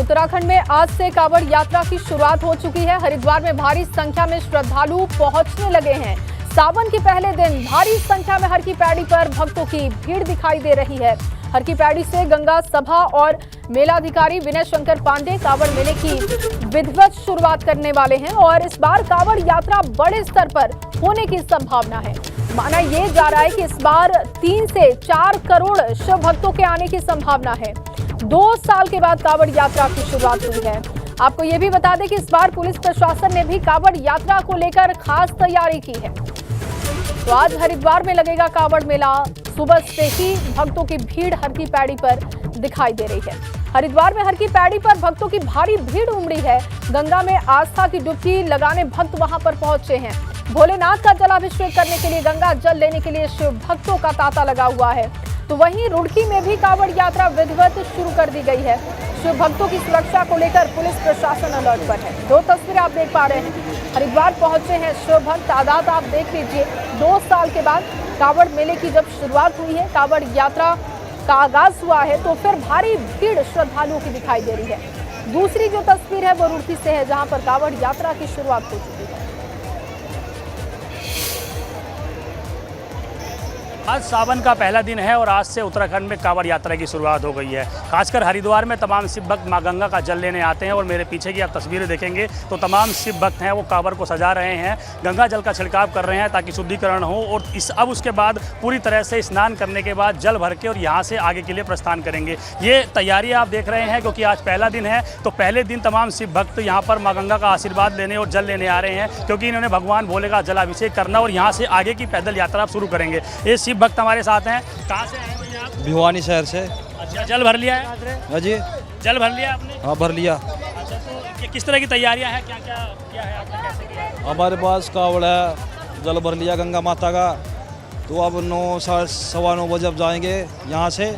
उत्तराखंड में आज से कांवड़ यात्रा की शुरुआत हो चुकी है। हरिद्वार में भारी संख्या में श्रद्धालु पहुंचने लगे हैं। सावन के पहले दिन भारी संख्या में हर की पैड़ी पर भक्तों की भीड़ दिखाई दे रही है। हर की पैड़ी से गंगा सभा और मेलाधिकारी विनय शंकर पांडे कांवड़ मेले की विधिवत शुरुआत करने वाले हैं और इस बार कांवड़ यात्रा बड़े स्तर पर होने की संभावना है। माना यह जा रहा है कि इस बार 3 से 4 करोड़ शिव भक्तों के आने की संभावना है। 2 साल के बाद कांवड़ यात्रा की शुरुआत हुई है। आपको ये भी बता दें कि इस बार पुलिस प्रशासन ने भी कांवड़ यात्रा को लेकर खास तैयारी की है। तो आज हरिद्वार में लगेगा कांवड़ मेला। सुबह से ही भक्तों की भीड़ हर की पैड़ी पर दिखाई दे रही है। हरिद्वार में हर की पैड़ी पर भक्तों की भारी भीड़ उमड़ी है। गंगा में आस्था की डुबकी लगाने भक्त वहां पर पहुंचे हैं। भोलेनाथ का जलाभिषेक करने के लिए, गंगा जल लेने के लिए शिव भक्तों का तांता लगा हुआ है। तो वहीं रुड़की में भी कांवड़ यात्रा विधिवत शुरू कर दी गई है। शिव भक्तों की सुरक्षा को लेकर पुलिस प्रशासन अलर्ट पर है। 2 तस्वीरें आप देख पा रहे हैं। हरिद्वार पहुंचे हैं शिव भक्त। तादाद आप देख लीजिए। 2 साल के बाद कांवड़ मेले की जब शुरुआत हुई है, कांवड़ यात्रा का आगाज हुआ है, तो फिर भारी भीड़ श्रद्धालुओं की दिखाई दे रही है। दूसरी जो तस्वीर है वो रुड़की से है, जहां पर कांवड़ यात्रा की शुरुआत हो चुकी है। आज सावन का पहला दिन है और आज से उत्तराखंड में कांवड़ यात्रा की शुरुआत हो गई है। खासकर हरिद्वार में तमाम शिव भक्त मां गंगा का जल लेने आते हैं और मेरे पीछे की आप तस्वीरें देखेंगे तो तमाम शिव भक्त हैं वो कांवड़ को सजा रहे हैं, गंगा जल का छिड़काव कर रहे हैं ताकि शुद्धिकरण हो और अब उसके बाद पूरी तरह से स्नान करने के बाद जल भर के और यहाँ से आगे के लिए प्रस्थान करेंगे। ये तैयारी आप देख रहे हैं क्योंकि आज पहला दिन है, तो पहले दिन तमाम शिव भक्त यहाँ पर माँ गंगा का आशीर्वाद लेने और जल लेने आ रहे हैं क्योंकि इन्होंने भगवान भोले का जलाभिषेक करना और यहाँ से आगे की पैदल यात्रा शुरू करेंगे। ये शिव भक्त हमारे साथ हैं। कहाँ से आए भैया आप? भिवानी शहर से। अच्छा, जल भर लिया है? हाँ जी, जल भर लिया आपने? हाँ भर लिया। अच्छा, तो किस तरह की तैयारियां हैं, क्या क्या किया है आपने, कैसे किया है? हमारे पास कावड़ है, जल भर लिया गंगा माता का। तो अब 9 सवा 9 बजे अब जाएंगे यहाँ से।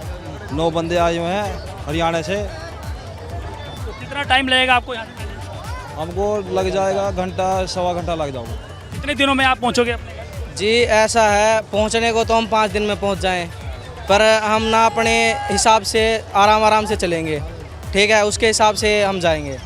9 बंदे आए हुए हैं हरियाणा से। तो कितना टाइम लगेगा आपको यहाँ से? हमको लग जाएगा घंटा सवा घंटा लग जाऊँगा। कितने दिनों में आप पहुँचोगे अपने? जी ऐसा है, पहुंचने को तो हम 5 दिन में पहुंच जाएं, पर हम ना अपने हिसाब से आराम से चलेंगे, ठीक है, उसके हिसाब से हम जाएंगे।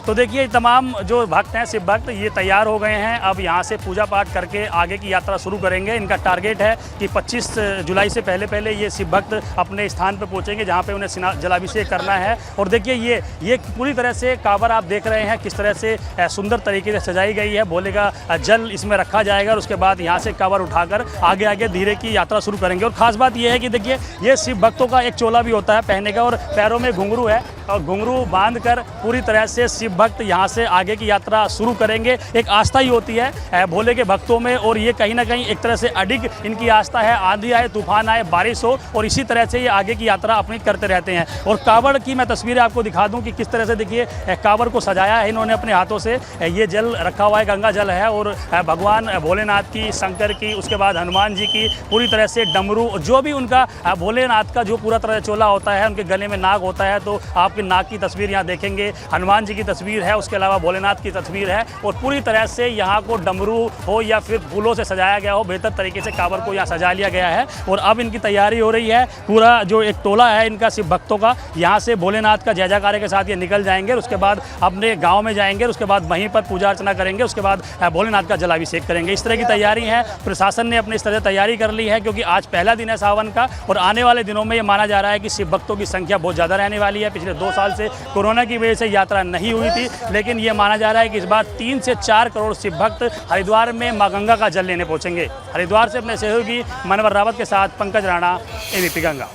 तो देखिए तमाम जो भक्त हैं शिव भक्त ये तैयार हो गए हैं। अब यहाँ से पूजा पाठ करके आगे की यात्रा शुरू करेंगे। इनका टारगेट है कि 25 जुलाई से पहले ये शिव भक्त अपने स्थान पर पहुँचेंगे जहाँ पे उन्हें जलाभिषेक करना है। और देखिए ये पूरी तरह से कांवड़ आप देख रहे हैं किस तरह से सुंदर तरीके से सजाई गई है। भोले का जल इसमें रखा जाएगा और उसके बाद यहाँ से कांवड़ उठाकर आगे धीरे की यात्रा शुरू करेंगे। और ख़ास बात यह है कि देखिए ये शिव भक्तों का एक चोला भी होता है पहनने का और पैरों में घुंघरू है और घुंघरू बांधकर पूरी तरह से शिव भक्त यहाँ से आगे की यात्रा शुरू करेंगे। एक आस्था ही होती है भोले के भक्तों में और ये कहीं ना कहीं एक तरह से अडिग इनकी आस्था है। आंधी आए, तूफान आए, बारिश हो और इसी तरह से ये आगे की यात्रा अपनी करते रहते हैं। और कांवड़ की मैं तस्वीरें आपको दिखा दूं कि किस तरह से देखिए कांवड़ को सजाया है इन्होंने अपने हाथों से। ये जल रखा हुआ है, गंगा जल है और भगवान भोलेनाथ की, शंकर की, उसके बाद हनुमान जी की पूरी तरह से डमरू, जो भी उनका भोलेनाथ का जो पूरा तरह चोला होता है, उनके गले में नाग होता है। तो आपके नाग की तस्वीर यहाँ देखेंगे, हनुमान जी की तस्वीर है, उसके अलावा भोलेनाथ की तस्वीर है और पूरी तरह से यहाँ को डमरू हो या फिर फूलों से सजाया गया हो, बेहतर तरीके से कांवड़ को यहाँ सजा लिया गया है। और अब इनकी तैयारी हो रही है। पूरा जो एक टोला है इनका शिव भक्तों का, यहाँ से भोलेनाथ का जय जयकारे के साथ ये निकल जाएंगे। उसके बाद अपने गाँव में जाएंगे, उसके बाद वहीं पर पूजा अर्चना करेंगे, उसके बाद भोलेनाथ का जलाभिषेक करेंगे। इस तरह की तैयारी है। प्रशासन ने अपनी इस तरह तैयारी कर ली है क्योंकि आज पहला दिन है सावन का और आने वाले दिनों में ये माना जा रहा है कि शिव भक्तों की संख्या बहुत ज़्यादा रहने वाली है। पिछले 2 साल से कोरोना की वजह से यात्रा नहीं हुई थी, लेकिन ये माना जा रहा है कि इस बार 3 से 4 करोड़ शिव भक्त हरिद्वार में मां गंगा का जल लेने पहुंचेंगे। हरिद्वार से अपने सहयोगी मनवर रावत के साथ पंकज राणा, एबीपी गंगा।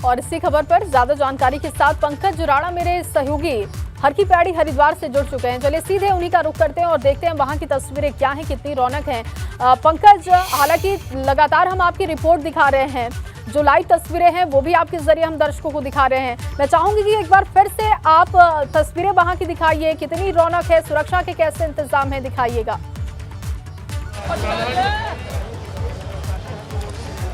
और इसी खबर पर ज्यादा जानकारी के साथ पंकज राणा मेरे सहयोगी हर की पैड़ी हरिद्वार से जुड़ चुके हैं। चलिए सीधे उन्हीं का रुख करते हैं और देखते हैं वहां की तस्वीरें क्या हैं, कितनी रौनक है। पंकज, हालांकि लगातार हम आपकी रिपोर्ट दिखा रहे हैं, जो लाइव तस्वीरें हैं वो भी आपके जरिए हम दर्शकों को दिखा रहे हैं। मैं चाहूंगी कि एक बार फिर से आप तस्वीरें वहां की दिखाइए, कितनी रौनक है, सुरक्षा के कैसे इंतजाम है, दिखाइएगा।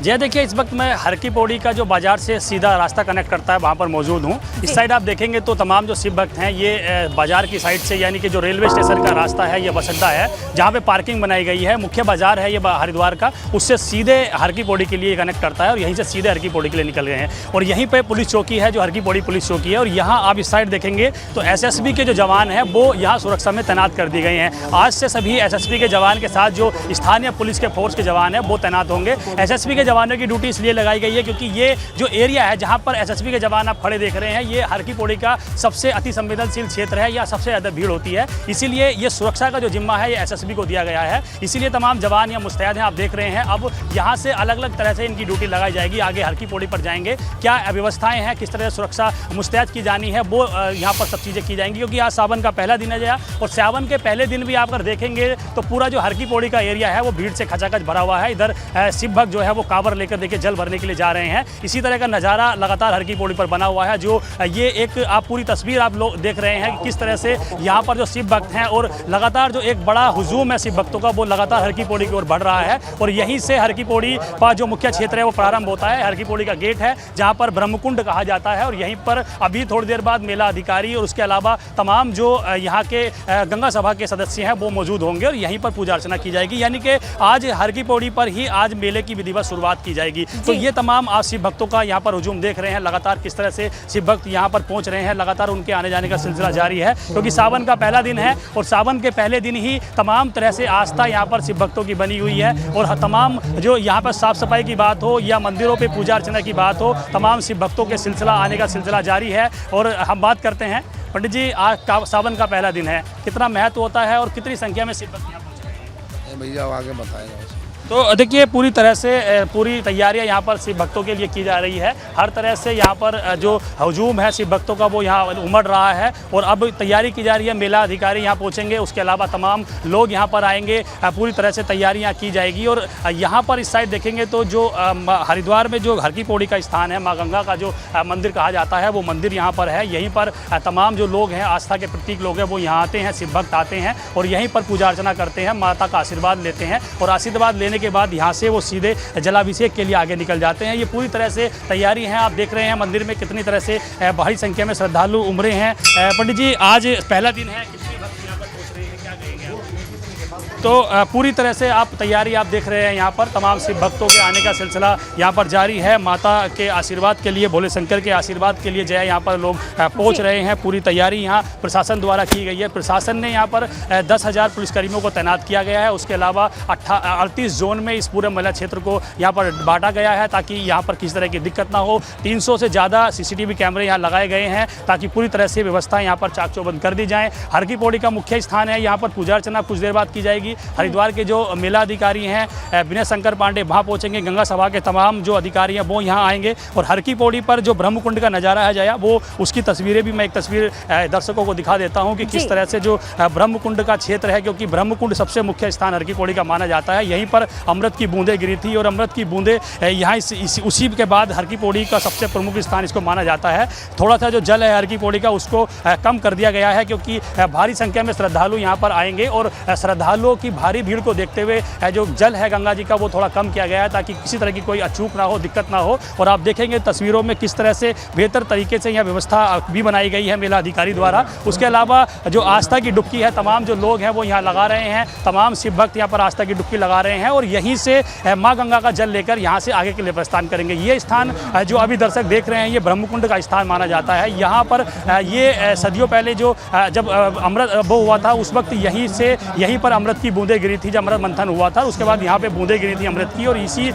जय देखिए, इस वक्त मैं हर की पौड़ी का जो बाजार से सीधा रास्ता कनेक्ट करता है वहाँ पर मौजूद हूँ। इस साइड आप देखेंगे तो तमाम जो शिव भक्त हैं ये बाजार की साइड से, यानी कि जो रेलवे स्टेशन का रास्ता है, ये बस अड्डा है जहाँ पे पार्किंग बनाई गई है, मुख्य बाजार है ये हरिद्वार का, उससे सीधे हर की पौड़ी के लिए कनेक्ट करता है और यहीं से सीधे हर की पौड़ी के लिए निकल गए हैं। और यहीं पर पुलिस चौकी है जो हर की पौड़ी पुलिस चौकी है, और यहाँ आप इस साइड देखेंगे तो SSB के जो जवान हैं वो यहाँ सुरक्षा में तैनात कर दिए गए हैं। आज से सभी SSB के जवान के साथ जो स्थानीय पुलिस के फोर्स के जवान हैं वो तैनात होंगे। SSB के जवानों की ड्यूटी इसलिए लगाई गई है क्योंकि ये जो एरिया है जहाँ पर SSB के जवान आप खड़े देख रहे हैं, ये हर की पौड़ी का सबसे अति संवेदनशील क्षेत्र है, या सबसे ज़्यादा भीड़ होती है। इसीलिए ये सुरक्षा का जो जिम्मा है ये SSB को दिया गया है। इसीलिए तमाम जवान यहाँ मुस्तैद हैं, आप देख रहे हैं। अब यहाँ से अलग अलग तरह से इनकी ड्यूटी लगाई जाएगी। आगे हर की पौड़ी पर जाएंगे, क्या व्यवस्थाएं हैं, किस तरह से सुरक्षा मुस्तैद की जानी है, वो यहाँ पर सब चीज़ें की जाएंगी। क्योंकि आज सावन का पहला दिन है और सावन के पहले दिन भी आप अगर देखेंगे तो पूरा जो हर की पौड़ी का एरिया है वो भीड़ से खचाखच भरा हुआ है। इधर शिव भक्त जो है वो कांवर लेकर देखिए जल भरने के लिए जा रहे हैं। इसी तरह का नज़ारा लगातार हर की पौड़ी पर बना हुआ है। जो ये एक आप पूरी तस्वीर आप लोग देख रहे हैं कि किस तरह से यहाँ पर जो शिव भक्त हैं और लगातार जो एक बड़ा हुजूम है शिव भक्तों का वो लगातार हर की पौड़ी की ओर बढ़ रहा है। और यहीं से हर की पौड़ी का जो मुख्य क्षेत्र है वो प्रारंभ होता है। हर की पौड़ी का गेट है जहाँ पर ब्रह्मकुंड कहा जाता है, और यहीं पर अभी थोड़ी देर बाद मेला अधिकारी और उसके अलावा तमाम जो यहाँ के गंगा सभा के सदस्य हैं वो मौजूद होंगे और यहीं पर पूजा अर्चना की जाएगी। यानी कि आज हर की पौड़ी पर ही आज मेले की विधिवत शुरुआत की जाएगी। तो ये तमाम आज शिव भक्तों का यहाँ पर हुजूम देख रहे हैं, लगातार किस तरह से शिव भक्त यहाँ पर पहुँच रहे हैं। लगातार उनके आने जाने का सिलसिला जारी है क्योंकि सावन का पहला दिन है और सावन के पहले दिन ही तमाम तरह से आस्था यहाँ पर शिव भक्तों की बनी हुई है। और तमाम जो यहाँ पर साफ सफाई की बात हो या मंदिरों पर पूजा अर्चना की बात हो, तमाम शिव भक्तों के सिलसिला आने का सिलसिला जारी है। और हम बात करते हैं पंडित जी, आज सावन का पहला दिन है, कितना महत्व होता है और कितनी संख्या में शिव भक्त यहाँ पहुँच रहे हैं? भैया आगे बताएगा। तो देखिए, पूरी तरह से पूरी तैयारियां यहाँ पर शिव भक्तों के लिए की जा रही है। हर तरह से यहाँ पर जो हजूम है शिव भक्तों का वो यहाँ उमड़ रहा है और अब तैयारी की जा रही है। मेला अधिकारी यहाँ पहुँचेंगे, उसके अलावा तमाम लोग यहाँ पर आएंगे, पूरी तरह से तैयारियाँ की जाएगी। और यहाँ पर इस साइड देखेंगे तो जो हरिद्वार में जो हर की पौड़ी का स्थान है, माँ गंगा का जो मंदिर कहा जाता है, वो मंदिर यहाँ पर है। यहीं पर तमाम जो लोग हैं, आस्था के प्रतीक लोग हैं, वो यहाँ आते हैं, शिव भक्त आते हैं और यहीं पर पूजा अर्चना करते हैं, माता का आशीर्वाद लेते हैं और आशीर्वाद लेने के बाद यहाँ से वो सीधे जलाभिषेक के लिए आगे निकल जाते हैं। ये पूरी तरह से तैयारी है। आप देख रहे हैं मंदिर में कितनी तरह से भारी संख्या में श्रद्धालु उमड़े हैं। पंडित जी, आज पहला दिन है, कितने भक्त यहाँ पर पहुँच रहे हैं, क्या कहेंगे आप? तो पूरी तरह से आप तैयारी आप देख रहे हैं, यहाँ पर तमाम शिव भक्तों के आने का सिलसिला यहाँ पर जारी है। माता के आशीर्वाद के लिए, भोले शंकर के आशीर्वाद के लिए जय यहाँ पर लोग पहुँच रहे हैं। पूरी तैयारी यहाँ प्रशासन द्वारा की गई है। प्रशासन ने यहाँ पर 10,000 पुलिसकर्मियों को तैनात किया गया है। उसके अलावा 38 जोन में इस पूरे मेला क्षेत्र को यहाँ पर बांटा गया है ताकि यहाँ पर किसी तरह की दिक्कत ना हो। 300 से ज़्यादा CCTV कैमरे यहाँ लगाए गए हैं ताकि पूरी तरह से व्यवस्था यहाँ पर चाक चौबंद कर दी जाए। हर की पौड़ी का मुख्य स्थान है, यहाँ पर पूजा अर्चना कुछ देर बाद की जाएगी। हरिद्वार के जो मेला अधिकारी हैं विनय शंकर पांडे वहाँ पहुँचेंगे। गंगा सभा के तमाम जो अधिकारी हैं वो यहाँ आएंगे और हर की पौड़ी पर जो ब्रह्मकुंड का नज़ारा है जाया, वो उसकी तस्वीरें भी मैं एक तस्वीर दर्शकों को दिखा देता हूँ कि किस तरह से जो ब्रह्मकुंड का क्षेत्र है, क्योंकि ब्रह्मकुंड सबसे मुख्य स्थान हर की पौड़ी का माना जाता है। यहीं पर अमृत की बूंदें गिरी थी और अमृत की बूंदें यहाँ उसी के बाद हर की पौड़ी का सबसे प्रमुख स्थान इसको माना जाता है। थोड़ा सा जो जल है हर की पौड़ी का उसको कम कर दिया गया है क्योंकि भारी संख्या में श्रद्धालु यहाँ पर आएंगे और श्रद्धालुओं की भारी भीड़ को देखते हुए जो जल है गंगा जी का वो थोड़ा कम किया गया है ताकि किसी तरह की कोई अचूक ना हो, दिक्कत ना हो। और आप देखेंगे तस्वीरों में किस तरह से बेहतर तरीके से यहाँ व्यवस्था भी बनाई गई है मेला अधिकारी द्वारा। उसके अलावा जो आस्था की डुबकी है, तमाम जो लोग हैं वो यहाँ लगा रहे हैं, तमाम शिव भक्त यहाँ पर आस्था की डुबकी लगा रहे हैं और यहीं से माँ गंगा का जल लेकर यहाँ से आगे के लिए प्रस्थान करेंगे। ये स्थान जो अभी दर्शक देख रहे हैं ये ब्रह्मकुंड का स्थान माना जाता है। यहाँ पर ये सदियों पहले जो जब अमृत वो हुआ था उस वक्त यहीं पर अमृत की बूंदें गिरी थी, जब अमृत मंथन हुआ था उसके बाद यहाँ पे बूंदें गिरी थी अमृत की और इसी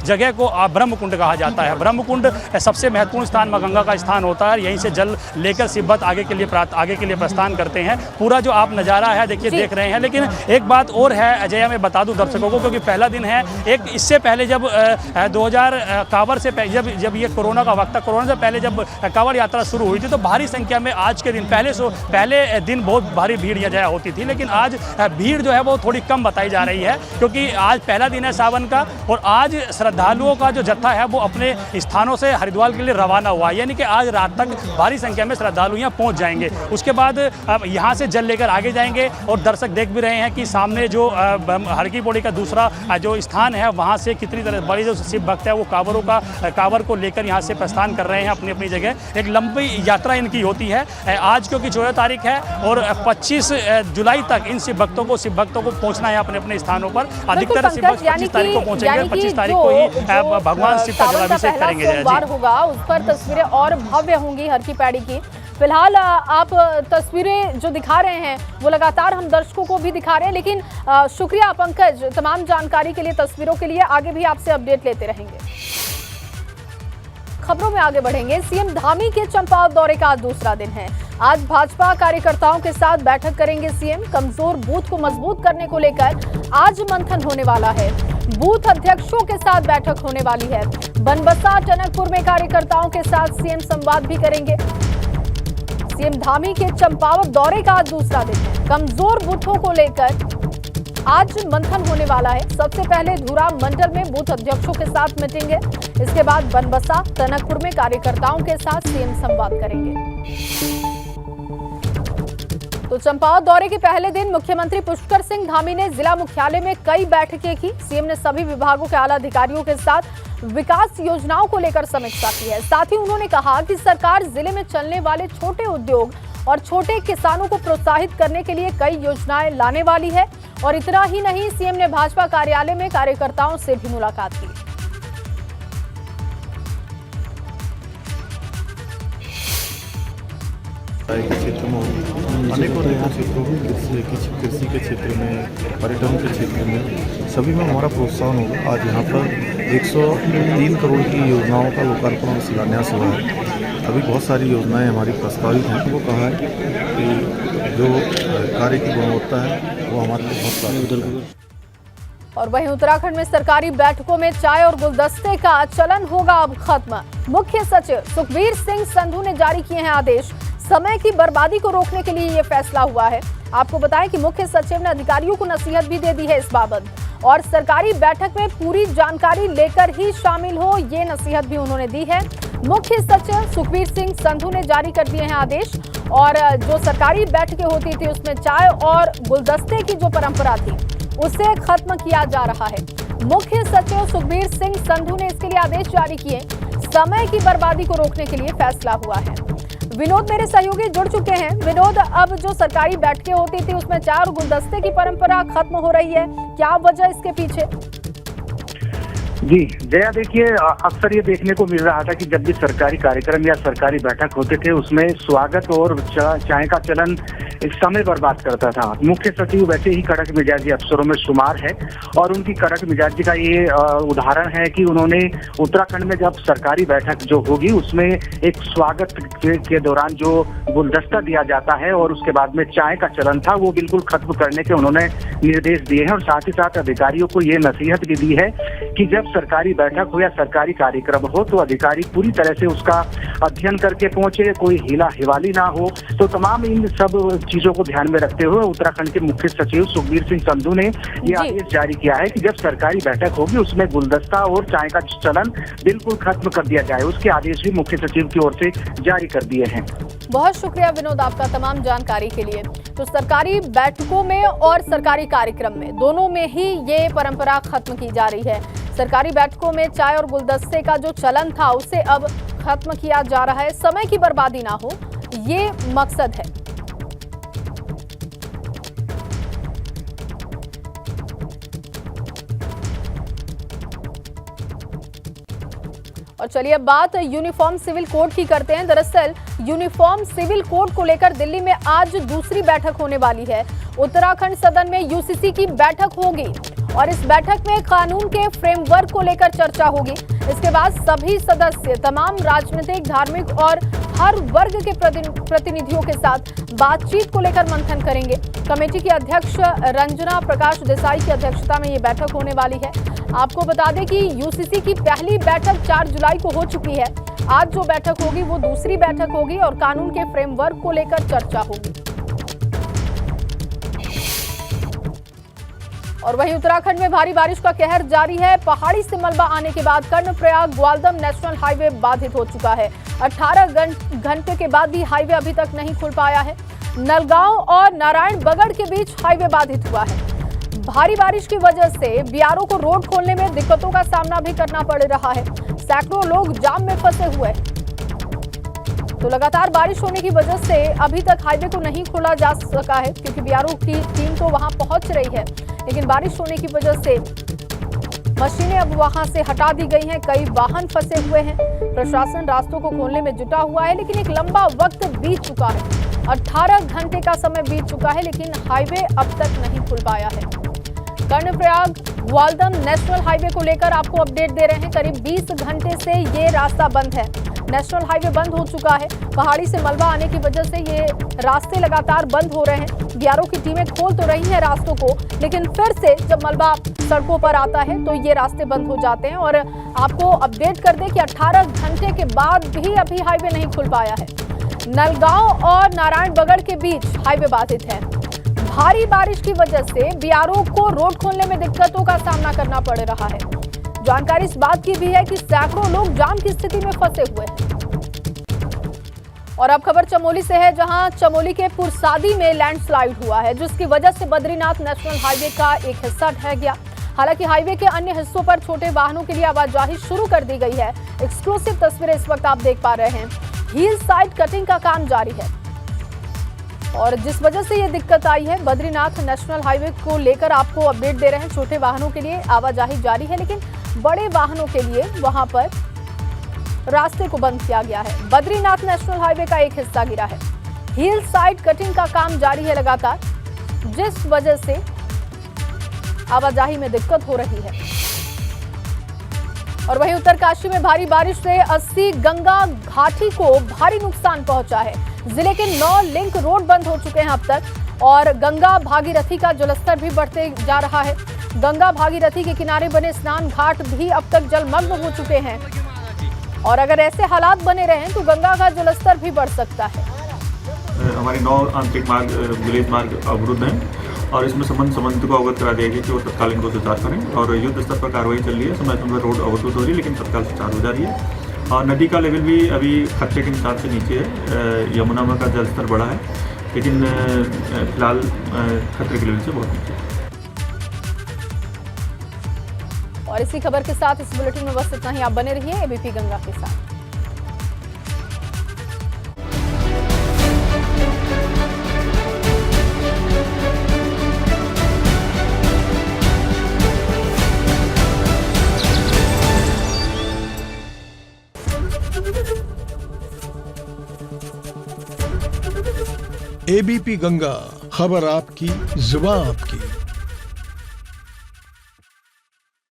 जगह को ब्रह्मकुंड कहा जाता है। ब्रह्मकुंड सबसे महत्वपूर्ण स्थान माँ गंगा का स्थान होता है। यहीं से जल लेकर शिव भक्त आगे के लिए प्रस्थान करते हैं। पूरा जो आप नज़ारा है देखिए देख रहे हैं। लेकिन एक बात और है अजय, मैं बता दूं दर्शकों को, क्योंकि पहला दिन है। एक इससे पहले जब 2000 कांवड़ से जब ये कोरोना का वक्त था, कोरोना से पहले जब कांवड़ यात्रा शुरू हुई थी तो भारी संख्या में आज के दिन पहले दिन बहुत भारी भीड़ यहाँ होती थी, लेकिन आज भीड़ जो है वो वो थोड़ी कम बताई जा रही है, क्योंकि आज पहला दिन है सावन का और आज श्रद्धालुओं का जो जत्था है वो अपने स्थानों से हरिद्वार के लिए रवाना हुआ, यानी कि आज रात तक भारी संख्या में श्रद्धालु यहाँ पहुँच जाएंगे। उसके बाद यहाँ से जल लेकर आगे जाएंगे और दर्शक देख भी रहे हैं कि सामने जो हर की पौड़ी का दूसरा जो स्थान है वहाँ से कितनी तरह बड़ी जो शिव भक्त है वो कांवर को लेकर यहाँ से प्रस्थान कर रहे हैं अपनी अपनी जगह। एक लंबी यात्रा इनकी होती है आज, क्योंकि 14 तारीख है और 25 जुलाई तक इन शिव भक्तों को पहुँचना है अपने अपने स्थानों पर। अधिकतर शिव भक्त 25 तारीख को पहुँचेंगे, 25 तारीख को ही भगवान शिव का जलाभिषेक करेंगे। होगा उस पर तस्वीरें और भव्य होंगी हर की पैड़ी की। फिलहाल आप तस्वीरें जो दिखा रहे हैं वो लगातार हम दर्शकों को भी दिखा रहे हैं, लेकिन शुक्रिया पंकज तमाम जानकारी के लिए, तस्वीरों के लिए। आगे भी आपसे अपडेट लेते रहेंगे। खबरों में आगे बढ़ेंगे। सीएम धामी के चंपावत दौरे का आज दूसरा दिन है। आज भाजपा कार्यकर्ताओं के साथ बैठक करेंगे सीएम। कमजोर बूथ को मजबूत करने को लेकर आज मंथन होने वाला है। बूथ अध्यक्षों के साथ बैठक होने वाली है। बनबसा टनकपुर में कार्यकर्ताओं के साथ सीएम संवाद भी करेंगे। सीएम धामी के चंपावत दौरे का आज दूसरा दिन है। कमजोर बूथों को लेकर आज मंथन होने वाला है। सबसे पहले धुरा मंडल में बूथ अध्यक्षों के साथ मीटिंग है। इसके बाद बनबसा टनकपुर में कार्यकर्ताओं के साथ सीएम संवाद करेंगे। तो चंपावत दौरे के पहले दिन मुख्यमंत्री पुष्कर सिंह धामी ने जिला मुख्यालय में कई बैठकें की। सीएम ने सभी विभागों के आला अधिकारियों के साथ विकास योजनाओं को लेकर समीक्षा की है। साथ ही उन्होंने कहा कि सरकार जिले में चलने वाले छोटे उद्योग और छोटे किसानों को प्रोत्साहित करने के लिए कई योजनाएं लाने वाली है। और इतना ही नहीं, सीएम ने भाजपा कार्यालय में कार्यकर्ताओं से भी मुलाकात की। के क्षेत्र में अनेकों क्षेत्रों में कृषि के क्षेत्र में, पर्यटन के क्षेत्र में, सभी में हमारा प्रोत्साहन होगा। आज यहाँ पर 103 करोड़ की योजनाओं का लोकार्पण और शिलान्यास हुआ है। अभी बहुत सारी योजनाएं हमारी प्रस्तावित हैं। वो कहा है कि जो कार्य की गुणवत्ता है वो हमारे लिए बहुत प्राथमिकता है। और वहीं उत्तराखंड में सरकारी बैठकों में चाय और गुलदस्ते का चलन होगा अब खत्म। मुख्य सचिव सुखबीर सिंह संधू ने जारी किए हैं आदेश। समय की बर्बादी को रोकने के लिए ये फैसला हुआ है। आपको बताएं कि मुख्य सचिव ने अधिकारियों को नसीहत भी दे दी है इस बाबत, और सरकारी बैठक में पूरी जानकारी लेकर ही शामिल हो, ये नसीहत भी उन्होंने दी है। मुख्य सचिव सुखबीर सिंह संधू ने जारी कर दिए हैं आदेश। और जो सरकारी बैठकें होती थी उसमें चाय और गुलदस्ते की जो परंपरा थी उसे खत्म किया जा रहा है। मुख्य सचिव सुखबीर सिंह संधू ने इसके लिए आदेश जारी किए। समय की बर्बादी को रोकने के लिए फैसला हुआ है। विनोद मेरे सहयोगी जुड़ चुके हैं। विनोद, अब जो सरकारी बैठकें होती थी उसमें चाय और गुलदस्ते की परंपरा खत्म हो रही है, क्या वजह इसके पीछे? जी जया, देखिए अक्सर ये देखने को मिल रहा था कि जब भी सरकारी कार्यक्रम या सरकारी बैठक होते थे उसमें स्वागत और चाय का चलन एक समय बर्बाद करता था। मुख्य सचिव वैसे ही कड़क मिजाजी अफसरों में शुमार है और उनकी कड़क मिजाजी का ये उदाहरण है कि उन्होंने उत्तराखंड में जब सरकारी बैठक जो होगी उसमें एक स्वागत के दौरान जो गुलदस्ता दिया जाता है और उसके बाद में चाय का चलन था वो बिल्कुल खत्म करने के उन्होंने निर्देश दिए हैं। और साथ ही साथ अधिकारियों को ये नसीहत भी दी है कि जब सरकारी बैठक हो या सरकारी कार्यक्रम हो तो अधिकारी पूरी तरह से उसका अध्ययन करके पहुंचे, कोई हिला हिवाली ना हो। तो तमाम इन सब चीजों को ध्यान में रखते हुए उत्तराखंड के मुख्य सचिव सुखबीर सिंह संधू ने ये आदेश जारी किया है कि जब सरकारी बैठक होगी उसमें गुलदस्ता और चाय का चलन बिल्कुल खत्म कर दिया जाए। उसके आदेश भी मुख्य सचिव की ओर से जारी कर दिए हैं। बहुत शुक्रिया विनोद आपका तमाम जानकारी के लिए। तो सरकारी बैठकों में और सरकारी कार्यक्रम में दोनों में ही ये परंपरा खत्म की जा रही है। सरकारी बैठकों में चाय और गुलदस्ते का जो चलन था उसे अब खत्म किया जा रहा है। समय की बर्बादी ना हो, ये मकसद है। और चलिए अब बात यूनिफॉर्म सिविल कोड की करते हैं। दरअसल यूनिफॉर्म सिविल कोड को लेकर दिल्ली में आज दूसरी बैठक होने वाली है। उत्तराखंड सदन में यूसीसी की बैठक होगी और इस बैठक में कानून के फ्रेमवर्क को लेकर चर्चा होगी। इसके बाद सभी सदस्य तमाम राजनीतिक, धार्मिक और हर वर्ग के प्रतिनिधियों के साथ बातचीत को लेकर मंथन करेंगे। कमेटी की अध्यक्ष रंजना प्रकाश देसाई की अध्यक्षता में ये बैठक होने वाली है। आपको बता दें कि यूसीसी की पहली बैठक 4 जुलाई को हो चुकी है। आज जो बैठक होगी वो दूसरी बैठक होगी और कानून के फ्रेमवर्क को लेकर चर्चा होगी। और वहीं उत्तराखंड में भारी बारिश का कहर जारी है। पहाड़ी से मलबा आने के बाद कर्णप्रयाग ग्वालदम नेशनल हाईवे बाधित हो चुका है। 18 घंटे के बाद भी हाईवे अभी तक नहीं खुल पाया है। नलगांव और नारायणबगड़ के बीच हाईवे बाधित हुआ है। भारी बारिश की वजह से बीआरओ को रोड खोलने में दिक्कतों का सामना भी करना पड़ रहा है। सैकड़ों लोग जाम में फंसे हुए हैं। तो लगातार बारिश होने की वजह से अभी तक हाईवे को नहीं खोला जा सका है, क्योंकि बीआरओ की टीम तो वहां पहुंच रही है, लेकिन बारिश होने की वजह से मशीनें अब वहां से हटा दी गई हैं। कई वाहन फंसे हुए हैं। प्रशासन रास्तों को खोलने में जुटा हुआ है, लेकिन एक लंबा वक्त बीत चुका है। 18 घंटे का समय बीत चुका है, लेकिन हाईवे अब तक नहीं खुल पाया है। कर्णप्रयाग ग्वालदम नेशनल हाईवे को लेकर आपको अपडेट दे रहे हैं। करीब 20 घंटे से ये रास्ता बंद है। नेशनल हाईवे बंद हो चुका है। पहाड़ी से मलबा आने की वजह से ये रास्ते लगातार बंद हो रहे हैं। बीआरओ की टीमें खोल तो रही हैं रास्तों को, लेकिन फिर से जब मलबा सड़कों पर आता है तो ये रास्ते बंद हो जाते हैं। और आपको अपडेट कर दें कि 18 घंटे के बाद भी अभी हाईवे नहीं खुल पाया है। नलगांव और नारायणबगड़ के बीच हाईवे बाधित है। भारी बारिश की वजह से बीआरओ को रोड खोलने में दिक्कतों का सामना करना पड़ रहा है। जानकारी इस बात की भी है कि सैकड़ों लोग जाम की स्थिति में फंसे हुए हैं। और अब खबर चमोली से है, जहां चमोली के पुरसादी में लैंडस्लाइड हुआ है, जिसकी वजह से बद्रीनाथ नेशनल हाईवे का एक हिस्सा ढह गया। हालांकि हाईवे के अन्य हिस्सों पर छोटे वाहनों के लिए आवाजाही शुरू कर दी गई है। एक्सक्लूसिव तस्वीरें इस वक्त आप देख पा रहे हैं। हिल साइड कटिंग का काम जारी है और जिस वजह से ये दिक्कत आई है, बद्रीनाथ नेशनल हाईवे को लेकर आपको अपडेट दे रहे हैं। छोटे वाहनों के लिए आवाजाही जारी है, लेकिन बड़े वाहनों के लिए वहां पर रास्ते को बंद किया गया है। बद्रीनाथ नेशनल हाईवे का एक हिस्सा गिरा है। हिल साइड कटिंग का काम जारी है लगातार, जिस वजह से आवाजाही में दिक्कत हो रही है। और वहीं उत्तरकाशी में भारी बारिश से 80 गंगा घाटी को भारी नुकसान पहुंचा है। जिले के 9 लिंक रोड बंद हो चुके हैं अब तक, और गंगा भागीरथी का जलस्तर भी बढ़ते जा रहा है। गंगा भागीरथी के किनारे बने स्नान घाट भी अब तक जलमग्न हो चुके हैं, और अगर ऐसे हालात बने रहें तो गंगा का जलस्तर भी बढ़ सकता है। हमारे 9 आंतरिक मार्ग, विलेज मार्ग अवरुद्ध हैं और इसमें संबंधित को अवगत करा दिया गया कि वो तत्काल इनको सुचार करें। और युद्ध स्तर पर कार्रवाई चल रही है। समय समय रोड अवरुद्ध हो रही है, लेकिन तत्काल सुचार हो जा रही है। और नदी का लेवल भी अभी खतरे के निशान से नीचे है। यमुना में का जल स्तर बढ़ा है, लेकिन फिलहाल खतरे के लेवल से बहुत नीचे है। और इसी खबर के साथ इस बुलेटिन में बस इतना ही। आप बने रहिए एबीपी गंगा के साथ। एबीपी गंगा, खबर आपकी, जुबान आपकी।